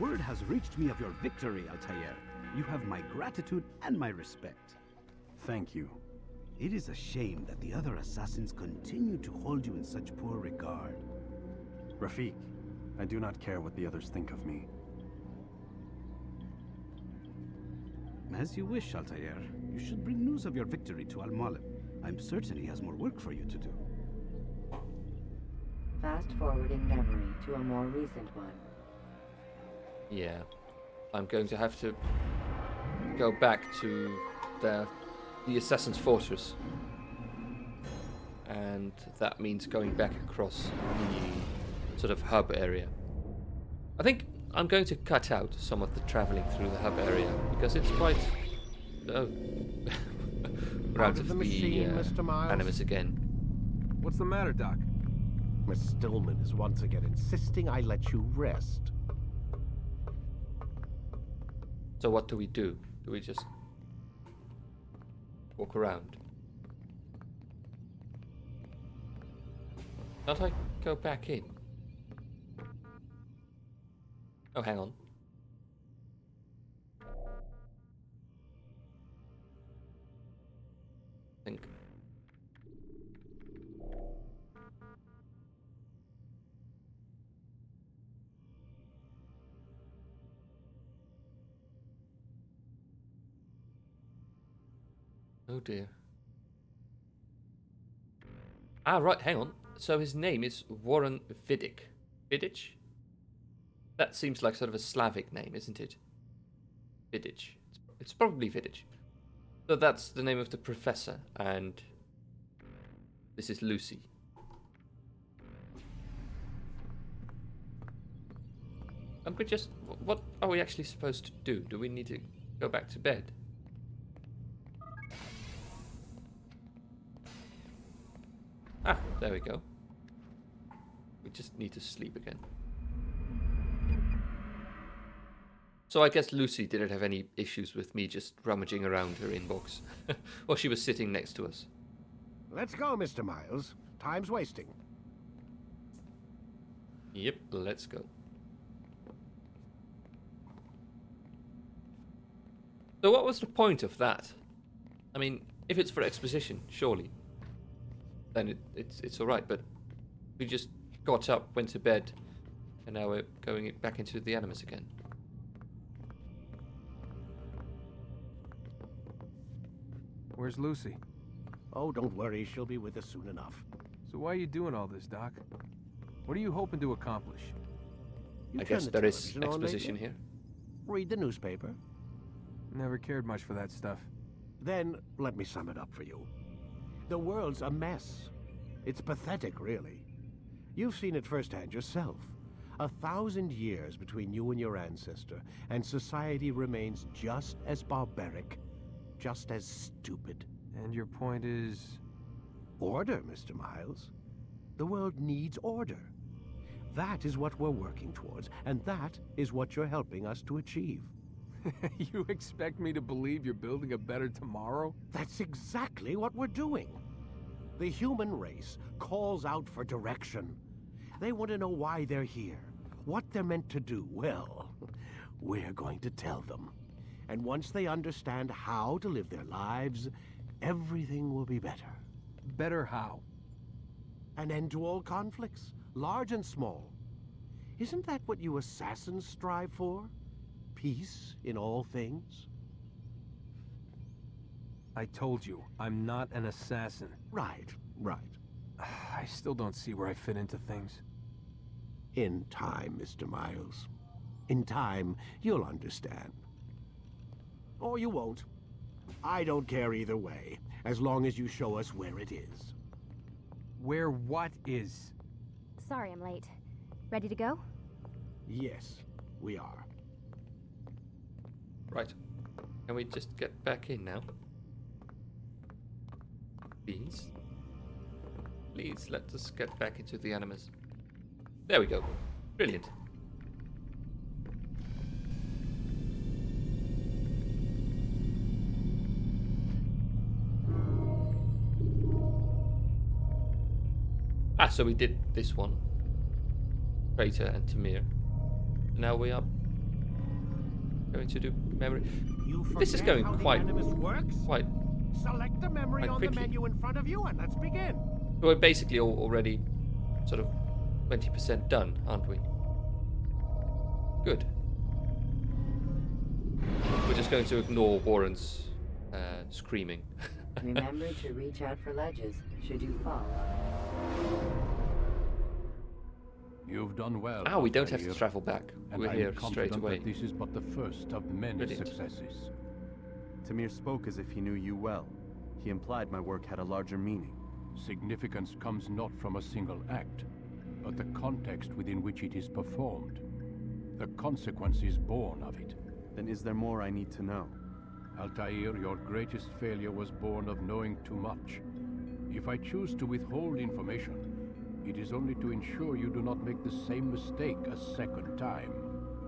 Word has reached me of your victory, Altair. You have my gratitude and my respect. Thank you. It is a shame that the other assassins continue to hold you in such poor regard. Rafik, I do not care what the others think of me. As you wish, Altair. You should bring news of your victory to Al-Mualim. I'm certain he has more work for you to do. Fast forwarding memory to a more recent one. Yeah. I'm going to have to go back to the Assassin's Fortress. And that means going back across the sort of hub area. I think I'm going to cut out some of the travelling through the hub area because it's quite... Out of the machine, Mr. Miles. Animus again. What's the matter, Doc? Miss Stillman is once again insisting I let you rest. So what do we do? Do we just walk around? Can't I go back in? Oh, hang on. Think. Oh dear. Ah, right, hang on. So his name is Warren Vidic. Vidic? That seems like sort of a Slavic name, isn't it? Vidic. It's probably Vidic. So that's the name of the professor, and this is Lucy. And we just... What are we actually supposed to do? Do we need to go back to bed? Ah, there we go. We just need to sleep again. So I guess Lucy didn't have any issues with me just rummaging around her inbox. While she was sitting next to us. Let's go, Mr. Miles. Time's wasting. Yep, let's go. So what was the point of that? I mean, if it's for exposition, surely. Then it's alright, but we just got up, went to bed, and now we're going back into the Animus again. Where's Lucy? Oh, don't worry, she'll be with us soon enough. So why are you doing all this, Doc? What are you hoping to accomplish? You I turn guess the there is television on exposition lately? here. Read the newspaper. Never cared much for that stuff. Then, let me sum it up for you. The world's a mess. It's pathetic, really. You've seen it firsthand yourself. 1,000 years between you and your ancestor, and society remains just as barbaric, just as stupid. And your point is... Order, Mr. Miles. The world needs order. That is what we're working towards, and that is what you're helping us to achieve. You expect me to believe you're building a better tomorrow? That's exactly what we're doing. The human race calls out for direction. They want to know why they're here, what they're meant to do. Well, we're going to tell them. And once they understand how to live their lives, everything will be better. Better how? An end to all conflicts, large and small. Isn't that what you assassins strive for? Peace in all things? I told you, I'm not an assassin. Right, right. I still don't see where I fit into things. In time, Mr. Miles. In time, you'll understand. Or you won't. I don't care either way, as long as you show us where it is. Where what is? Sorry I'm late. Ready to go? Yes, we are. Right. Can we just get back in now? Please? Please let us get back into the Animus. There we go. Brilliant. Ah, so we did this one. Crater and Tamir. Now we are Going to do memory. You This is forget going how the quite animus works? Select a memory quite on quickly. the menu in front of you, and let's begin. We're basically already sort of 20% done, aren't we? Good. We're just going to ignore Warren's screaming. Remember to reach out for ledges should you fall. You've done well. Ah, we don't have Altair, to travel back. and We're I'm here straight confident away. that this is but the first of many Brilliant. successes. Tamir spoke as if he knew you well. He implied my work had a larger meaning. Significance comes not from a single act, but the context within which it is performed. The consequences born of it. Then is there more I need to know? Altair, your greatest failure was born of knowing too much. If I choose to withhold information, it is only to ensure you do not make the same mistake a second time.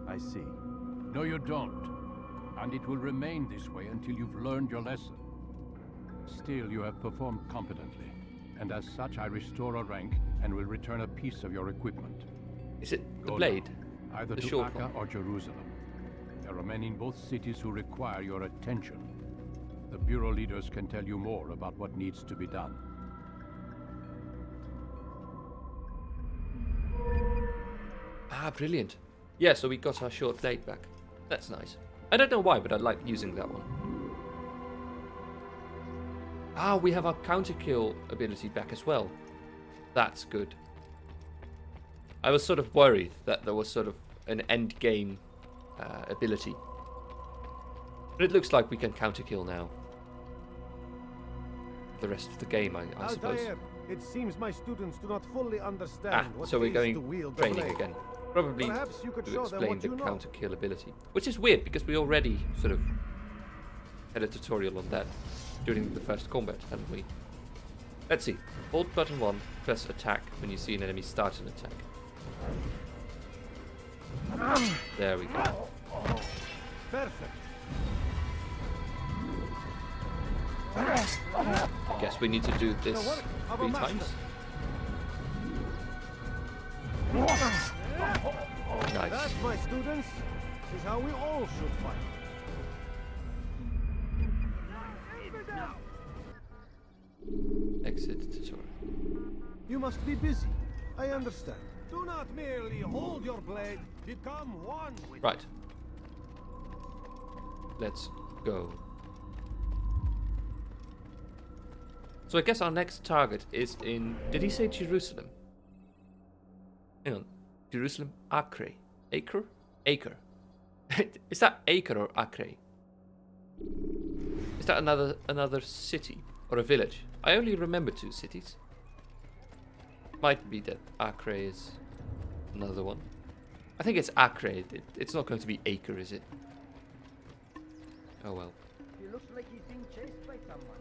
I see. No, you don't. And it will remain this way until you've learned your lesson. Still, you have performed competently, and as such I restore a rank and will return a piece of your equipment. Is it the Go blade? now, either The to short Akka one? or Jerusalem. There are men in both cities who require your attention. The Bureau leaders can tell you more about what needs to be done. Ah, brilliant. Yeah, so we got our short blade back. That's nice. I don't know why, but I like using that one. Ah, we have our counter kill ability back as well. That's good. I was sort of worried that there was sort of an end game ability. But it looks like we can counter kill now. The rest of the game, I suppose. Altair, it seems my students do not fully understand what So we're it is to going wield the training blade. again. Probably Perhaps you could to show them explain what the you know. counter kill ability. Which is weird because we already sort of had a tutorial on that during the first combat, hadn't we? Let's see. Hold button 1, press attack when you see an enemy start an attack. There we go. Perfect. I guess we need to do this The work of a 3 master. times. Nice. That, my students, is how we all should fight. Exit tutorial. You must be busy. I understand. Do not merely hold your blade. Become one with Right. Let's go. So I guess our next target is in... Did he say Jerusalem? Hang on. Jerusalem, Acre. Acre? Acre. Is that Acre or Acre? Is that another city or a village? I only remember 2 cities. Might be that Acre is another one. I think it's Acre. It's not going to be Acre, is it? Oh well. He looks like he's being chased by someone.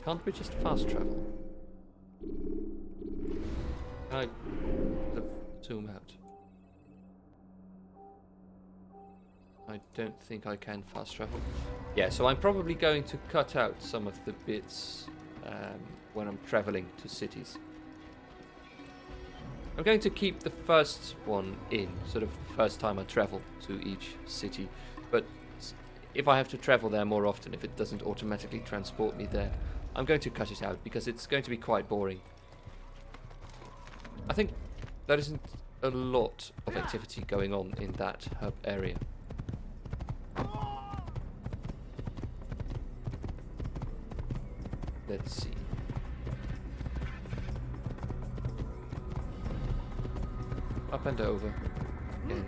Can't we just fast travel? Can I sort of zoom out? I don't think I can fast travel. Yeah, so I'm probably going to cut out some of the bits when I'm traveling to cities. I'm going to keep the first one in, sort of the first time I travel to each city. But if I have to travel there more often, if it doesn't automatically transport me there, I'm going to cut it out because it's going to be quite boring. I think there isn't a lot of activity going on in that hub area. Let's see. Up and over. Again.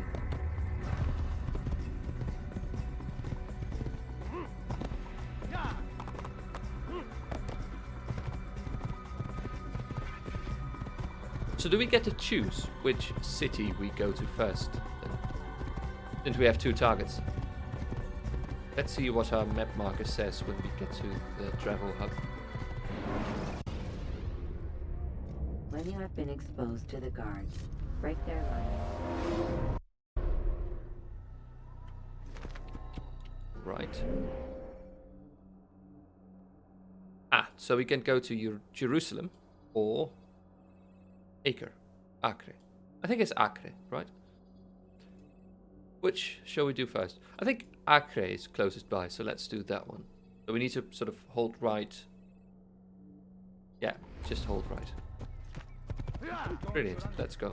So do we get to choose which city we go to first? Since we have 2 targets. Let's see what our map marker says when we get to the travel hub. When you have been exposed to the guards, break their line. Right. Ah, so we can go to Jerusalem. or acre. Acre. I think it's acre, right? Which shall we do first? I think acre is closest by, so let's do that one. So we need to sort of hold right. Yeah, just hold right. Brilliant, let's go.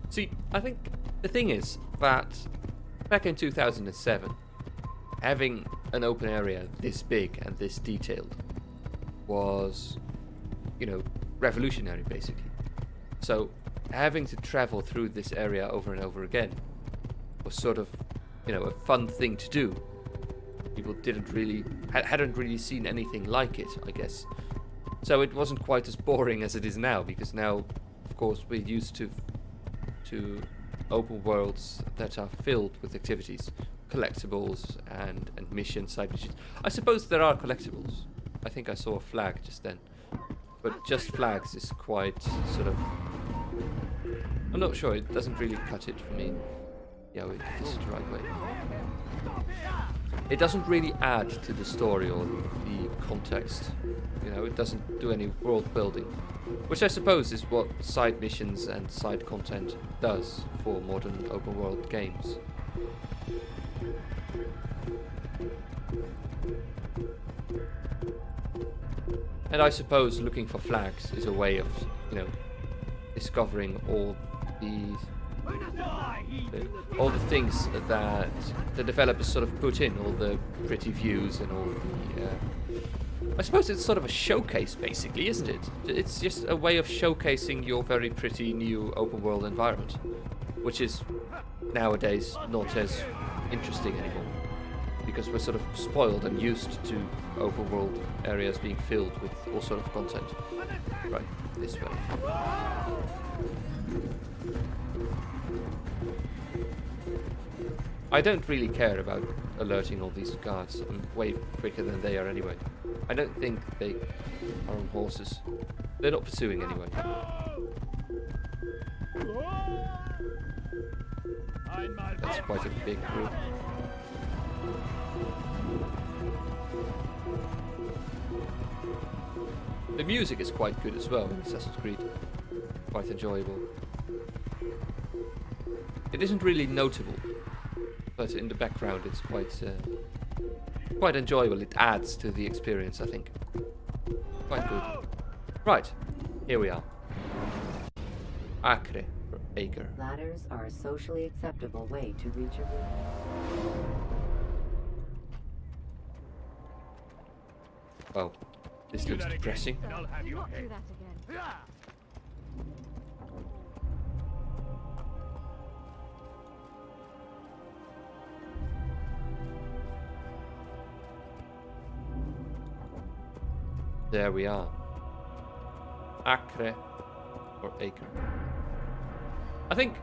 See, I think the thing is that back in 2007, having an open area this big and this detailed was, you know, revolutionary basically. So having to travel through this area over and over again was sort of, you know, a fun thing to do. People hadn't really seen anything like it, I guess. So it wasn't quite as boring as it is now, because now, of course, we're used to open worlds that are filled with activities, collectibles and missions, side missions. I suppose there are collectibles. I think I saw a flag just then, but just flags is quite sort of. I'm not sure. It doesn't really cut it for me. Yeah, wait, this is the right way. It doesn't really add to the story or the context. You know, it doesn't do any world building, which I suppose is what side missions and side content does for modern open world games. And I suppose looking for flags is a way of, you know, discovering all the things that the developers sort of put in, all the pretty views and all the. I suppose it's sort of a showcase, basically, isn't it? It's just a way of showcasing your very pretty new open world environment, which is nowadays not as interesting anymore, because we're sort of spoiled and used to open world areas being filled with all sort of content. Right, this way. I don't really care about alerting all these guards. I'm way quicker than they are anyway. I don't think they are on horses. They're not pursuing anyway. That's quite a big group. The music is quite good as well in Assassin's Creed. Quite enjoyable. It isn't really notable, but in the background it's quite enjoyable. It adds to the experience, I think. Quite good. Right, here we are. Acre, or acre. Ladders are a socially acceptable way to reach a roof. Oh, this looks depressing. Not do that again. There we are. Acre or acre. I think.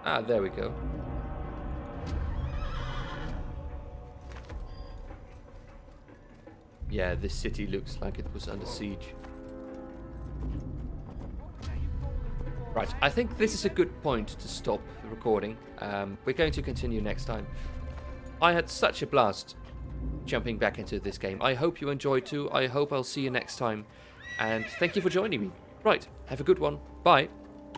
Ah, there we go. Yeah, this city looks like it was under siege. Right, I think this is a good point to stop the recording. We're going to continue next time. I had such a blast jumping back into this game. I hope you enjoyed too. I hope I'll see you next time. And thank you for joining me. Right, have a good one. Bye.